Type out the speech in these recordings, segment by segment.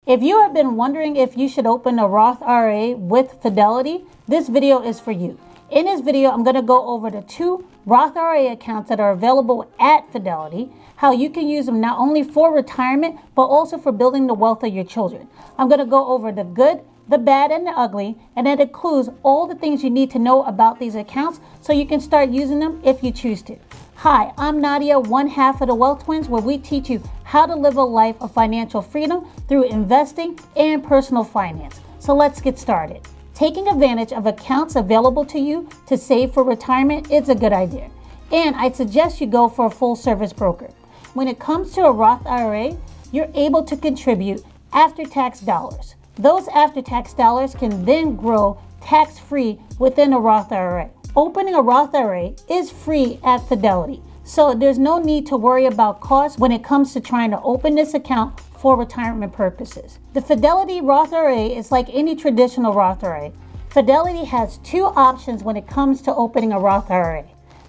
If you have been wondering if you should open a Roth IRA with Fidelity, this video is for you. In this video, I'm going to go over the 2 Roth IRA accounts that are available at Fidelity, how you can use them not only for retirement, but also for building the wealth of your children. I'm going to go over the good, the bad, and the ugly, and it includes all the things you need to know about these accounts so you can start using them if you choose to. Hi, I'm Nadia, one half of the Wealth Twins, where we teach you how to live a life of financial freedom through investing and personal finance. So let's get started. Taking advantage of accounts available to you to save for retirement is a good idea, and I suggest you go for a full-service broker. When it comes to a Roth IRA, you're able to contribute after-tax dollars. Those after-tax dollars can then grow tax-free within a Roth IRA. Opening a Roth IRA is free at Fidelity, so there's no need to worry about costs when it comes to trying to open this account for retirement purposes. The Fidelity Roth IRA is like any traditional Roth IRA. Fidelity has 2 options when it comes to opening a Roth IRA.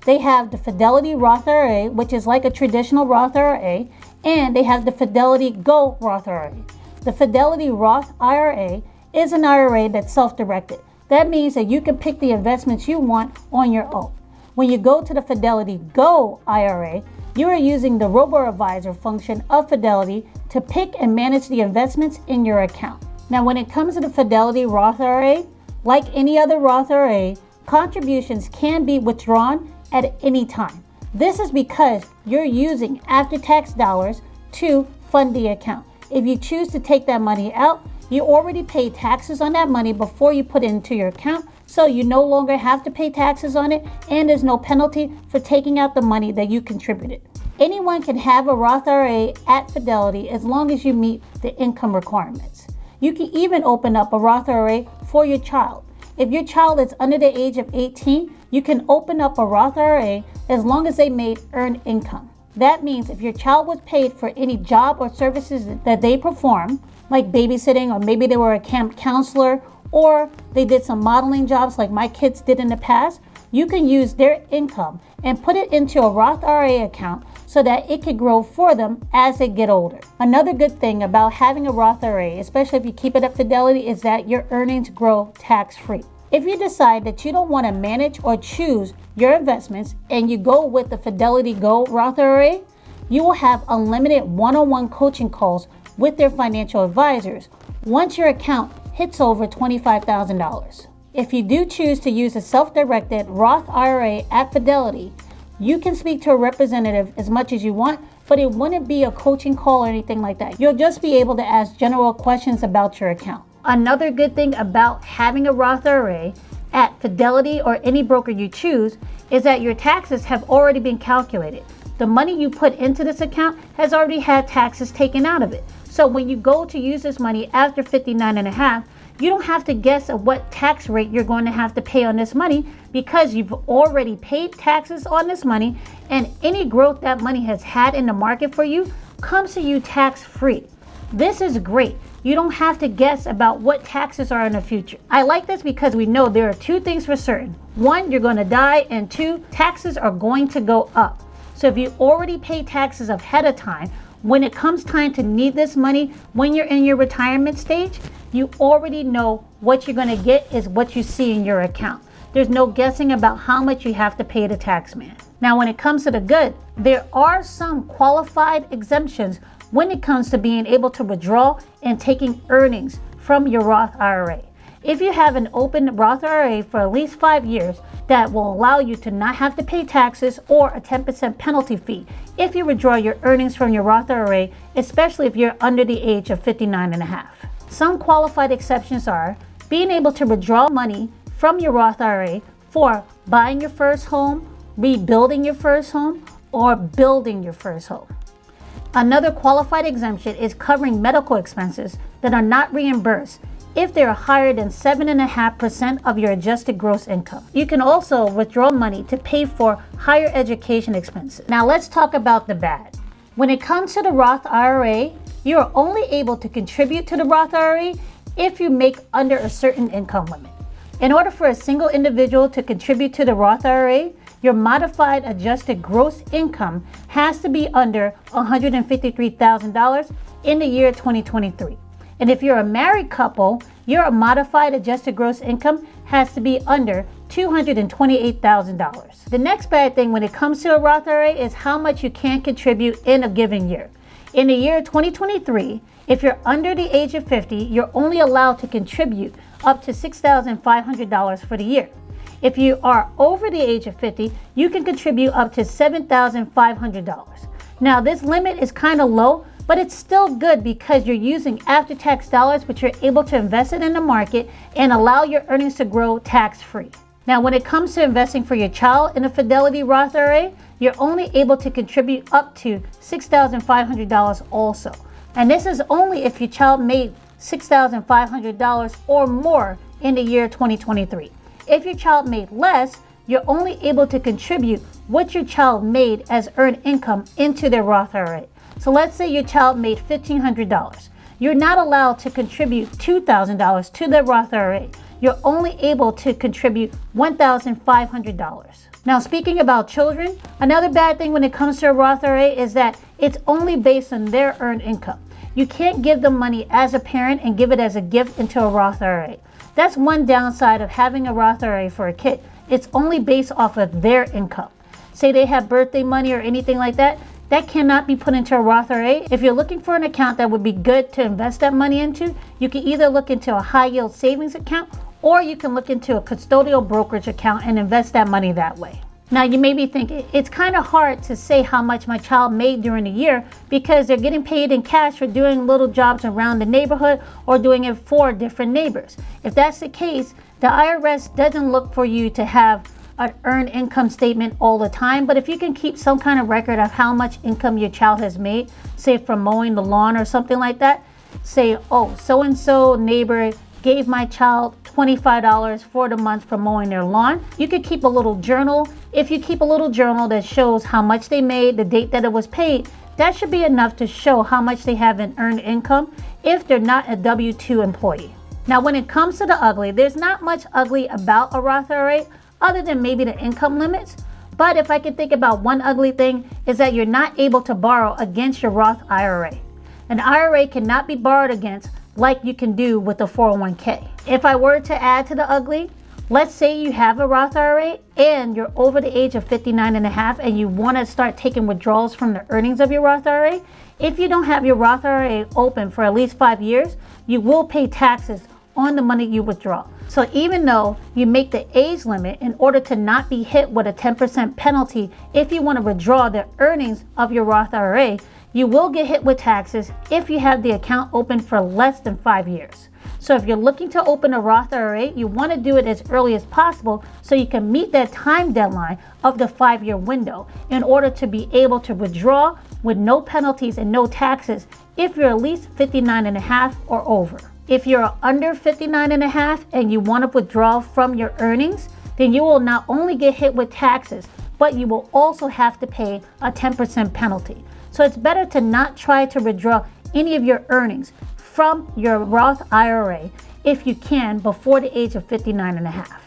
They have the Fidelity Roth IRA, which is like a traditional Roth IRA, and they have the Fidelity Go Roth IRA. The Fidelity Roth IRA is an IRA that's self-directed. That means that you can pick the investments you want on your own. When you go to the Fidelity Go IRA, you are using the robo-advisor function of Fidelity to pick and manage the investments in your account. Now, when it comes to the Fidelity Roth IRA, like any other Roth IRA, contributions can be withdrawn at any time. This is because you're using after-tax dollars to fund the account. If you choose to take that money out, you already pay taxes on that money before you put it into your account, so you no longer have to pay taxes on it, and there's no penalty for taking out the money that you contributed. Anyone can have a Roth IRA at Fidelity as long as you meet the income requirements. You can even open up a Roth IRA for your child. If your child is under the age of 18, you can open up a Roth IRA as long as they made earned income. That means if your child was paid for any job or services that they perform, like babysitting, or maybe they were a camp counselor, or they did some modeling jobs like my kids did in the past, you can use their income and put it into a Roth IRA account so that it can grow for them as they get older. Another good thing about having a Roth IRA, especially if you keep it at Fidelity, is that your earnings grow tax-free. If you decide that you don't want to manage or choose your investments and you go with the Fidelity Go Roth IRA, you will have unlimited one-on-one coaching calls with their financial advisors once your account hits over $25,000. If you do choose to use a self-directed Roth IRA at Fidelity, you can speak to a representative as much as you want, but it wouldn't be a coaching call or anything like that. You'll just be able to ask general questions about your account. Another good thing about having a Roth IRA at Fidelity or any broker you choose is that your taxes have already been calculated. The money you put into this account has already had taxes taken out of it. So when you go to use this money after 59 and a half, you don't have to guess at what tax rate you're going to have to pay on this money, because you've already paid taxes on this money, and any growth that money has had in the market for you comes to you tax-free. This is great. You don't have to guess about what taxes are in the future. I like this because we know there are 2 things for certain. 1, you're going to die, and 2, taxes are going to go up. So if you already pay taxes ahead of time, when it comes time to need this money, when you're in your retirement stage, you already know what you're going to get is what you see in your account. There's no guessing about how much you have to pay the tax man. Now, when it comes to the good, there are some qualified exemptions when it comes to being able to withdraw and taking earnings from your Roth IRA. If you have an open Roth IRA for at least 5 years, that will allow you to not have to pay taxes or a 10% penalty fee if you withdraw your earnings from your Roth IRA, especially if you're under the age of 59 and a half. Some qualified exceptions are being able to withdraw money from your Roth IRA for buying your first home, rebuilding your first home, or building your first home. Another qualified exemption is covering medical expenses that are not reimbursed if they are higher than 7.5% of your adjusted gross income. You can also withdraw money to pay for higher education expenses. Now let's talk about the bad. When it comes to the Roth IRA, you are only able to contribute to the Roth IRA if you make under a certain income limit. In order for a single individual to contribute to the Roth IRA, your modified adjusted gross income has to be under $153,000 in the year 2023. And if you're a married couple, your modified adjusted gross income has to be under $228,000. The next bad thing when it comes to a Roth IRA is how much you can contribute in a given year. In the year 2023, if you're under the age of 50, you're only allowed to contribute up to $6,500 for the year. If you are over the age of 50, you can contribute up to $7,500. Now, this limit is kind of low, but it's still good because you're using after-tax dollars, but you're able to invest it in the market and allow your earnings to grow tax-free. Now, when it comes to investing for your child in a Fidelity Roth IRA, you're only able to contribute up to $6,500 also. And this is only if your child made $6,500 or more in the year 2023. If your child made less, you're only able to contribute what your child made as earned income into their Roth IRA. So let's say your child made $1,500. You're not allowed to contribute $2,000 to the Roth IRA. You're only able to contribute $1,500. Now, speaking about children, another bad thing when it comes to a Roth IRA is that it's only based on their earned income. You can't give them money as a parent and give it as a gift into a Roth IRA. That's one downside of having a Roth IRA for a kid. It's only based off of their income. Say they have birthday money or anything like that, that cannot be put into a Roth IRA. If you're looking for an account that would be good to invest that money into, you can either look into a high yield savings account or you can look into a custodial brokerage account and invest that money that way. Now, you may be thinking, it's kind of hard to say how much my child made during the year because they're getting paid in cash for doing little jobs around the neighborhood or doing it for different neighbors. If that's the case, the IRS doesn't look for you to have an earned income statement all the time, but if you can keep some kind of record of how much income your child has made, say from mowing the lawn or something like that, say, oh, so-and-so neighbor gave my child $25 for the month for mowing their lawn. You could keep a little journal. If you keep a little journal that shows how much they made, the date that it was paid, that should be enough to show how much they have in earned income if they're not a W-2 employee. Now, when it comes to the ugly, there's not much ugly about a Roth IRA other than maybe the income limits. But if I can think about one ugly thing is that you're not able to borrow against your Roth IRA. An IRA cannot be borrowed against like you can do with a 401k. If I were to add to the ugly, let's say you have a Roth IRA and you're over the age of 59 and a half and you want to start taking withdrawals from the earnings of your Roth IRA. If you don't have your Roth IRA open for at least 5 years, you will pay taxes on the money you withdraw. So even though you make the age limit in order to not be hit with a 10% penalty if you want to withdraw the earnings of your Roth IRA, you will get hit with taxes if you have the account open for less than 5 years. So if you're looking to open a Roth IRA, you want to do it as early as possible so you can meet that time deadline of the 5-year window in order to be able to withdraw with no penalties and no taxes if you're at least 59 and a half or over. If you're under 59 and a half and you want to withdraw from your earnings, then you will not only get hit with taxes, but you will also have to pay a 10% penalty. So it's better to not try to withdraw any of your earnings from your Roth IRA if you can before the age of 59 and a half.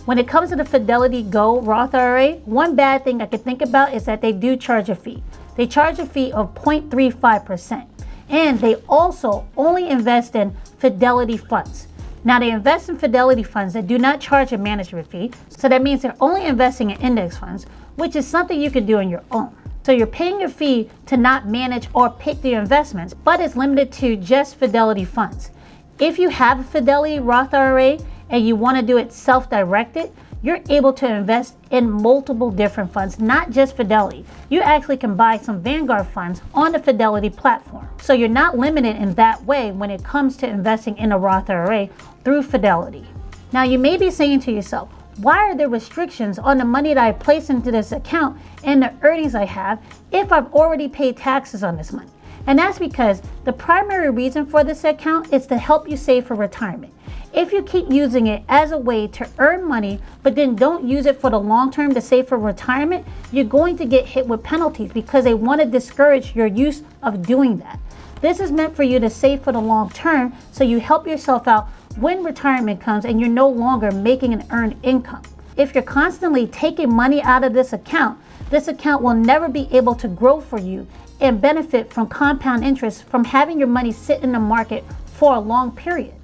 When it comes to the Fidelity Go Roth IRA, one bad thing I could think about is that they do charge a fee. They charge a fee of 0.35%. And they also only invest in Fidelity funds. Now, they invest in Fidelity funds that do not charge a management fee. So that means they're only investing in index funds, which is something you can do on your own. So you're paying your fee to not manage or pick the investments, but it's limited to just Fidelity funds. If you have a Fidelity Roth IRA and you want to do it self-directed, you're able to invest in multiple different funds, not just Fidelity. You actually can buy some Vanguard funds on the Fidelity platform. So you're not limited in that way when it comes to investing in a Roth IRA through Fidelity. Now, you may be saying to yourself, why are there restrictions on the money that I place into this account and the earnings I have if I've already paid taxes on this money? And that's because the primary reason for this account is to help you save for retirement. If you keep using it as a way to earn money, but then don't use it for the long term to save for retirement, you're going to get hit with penalties because they want to discourage your use of doing that. This is meant for you to save for the long term so you help yourself out when retirement comes and you're no longer making an earned income. If you're constantly taking money out of this account will never be able to grow for you and benefit from compound interest from having your money sit in the market for a long period.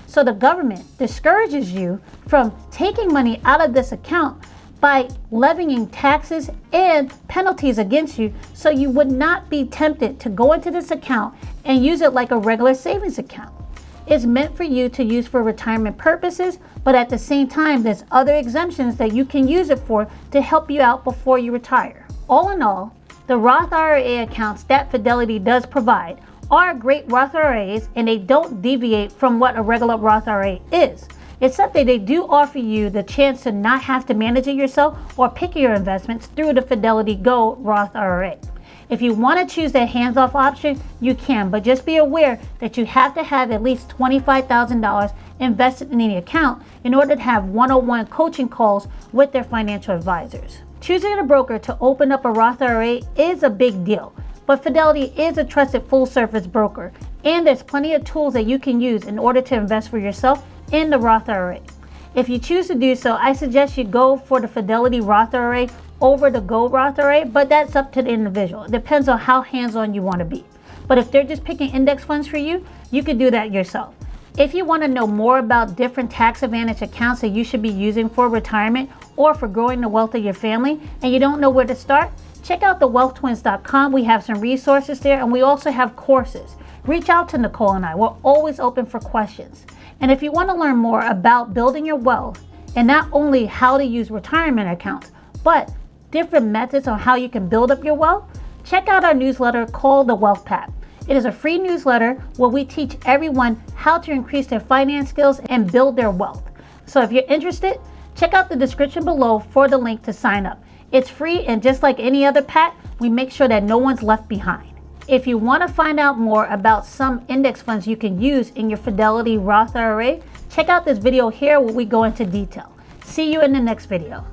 So the government discourages you from taking money out of this account by levying taxes and penalties against you, so you would not be tempted to go into this account and use it like a regular savings account. It's meant for you to use for retirement purposes, but at the same time, there's other exemptions that you can use it for to help you out before you retire. All in all, the Roth IRA accounts that Fidelity does provide are great Roth IRAs, and they don't deviate from what a regular Roth IRA is, except that they do offer you the chance to not have to manage it yourself or pick your investments through the Fidelity Go Roth IRA. If you want to choose that hands-off option, you can, but just be aware that you have to have at least $25,000 invested in the account in order to have one-on-one coaching calls with their financial advisors. Choosing a broker to open up a Roth IRA is a big deal, but Fidelity is a trusted full-service broker, and there's plenty of tools that you can use in order to invest for yourself in the Roth IRA. If you choose to do so, I suggest you go for the Fidelity Roth IRA over the Go Roth IRA, but that's up to the individual. It depends on how hands-on you want to be. But if they're just picking index funds for you, you could do that yourself. If you want to know more about different tax advantage accounts that you should be using for retirement or for growing the wealth of your family, and you don't know where to start, check out thewealthtwins.com. We have some resources there, and we also have courses. Reach out to Nicole and I. We're always open for questions. And if you want to learn more about building your wealth, and not only how to use retirement accounts, but different methods on how you can build up your wealth, check out our newsletter called The Wealth Path. It is a free newsletter where we teach everyone how to increase their finance skills and build their wealth. So if you're interested, check out the description below for the link to sign up. It's free, and just like any other pack, we make sure that no one's left behind. If you want to find out more about some index funds you can use in your Fidelity Roth IRA, check out this video here where we go into detail. See you in the next video.